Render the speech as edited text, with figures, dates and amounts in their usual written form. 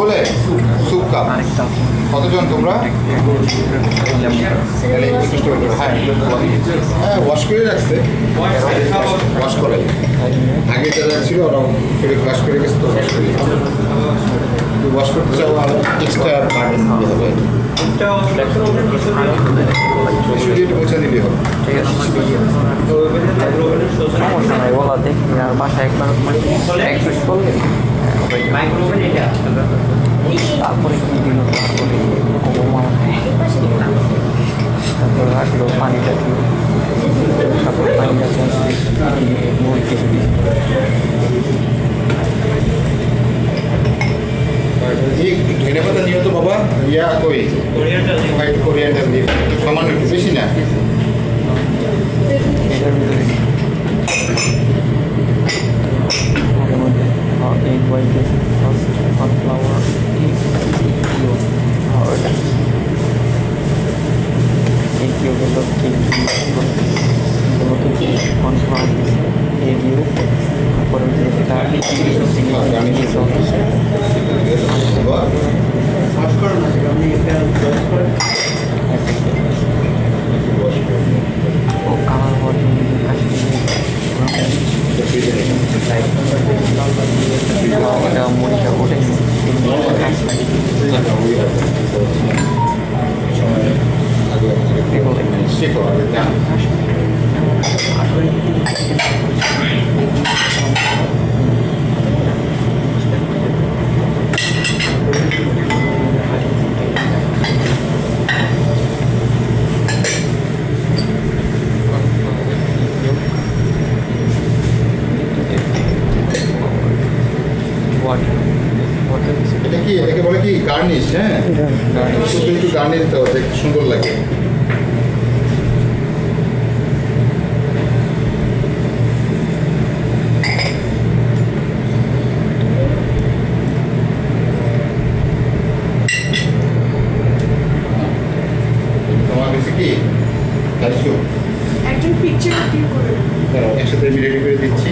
বলে soup cup কতজন তোমরা? হ্যাঁ ওয়াশ করে রাখছে, ওয়াশ করে আগে যারা ছিল ওরা ওয়াশ করে গেছে, তো ওয়াশ করে ওয়াশ করতে চাও এক্সট্রা বার্ডেন দিতে হবে, পৌঁছা দিলে হবে। সমস্যা নাই, বলা দেখি আর বাসায় একবার প্র্যাকটিস করলে তারপরে কি দিল, তারপরে রাখলো পানিটা দিল, তারপরে পানিটা ধনে পাতা নিও তো বাবা, ইয়া কই হোয়াইট কোরিয়ান্ডার দিয়ে সামান্য একটু, বেশি না। এটার ভিতরে egg white is first sunflower egg yolk hard egg yolk হলো sunflower egg yolk, তারপরে যেটা কালার হওয়ার জন্য এটা মরিচা ওঠে এটা কি, এটাকে বলে কি গার্নিশ? হ্যাঁ শুধু একটু গার্নিশ দিতে হবে, দেখতে সুন্দর লাগে। তোমার কাছে কি খাইছো? একজন পিকচার ক্লিক করে একসাথে আমি রেডি করে দিচ্ছি।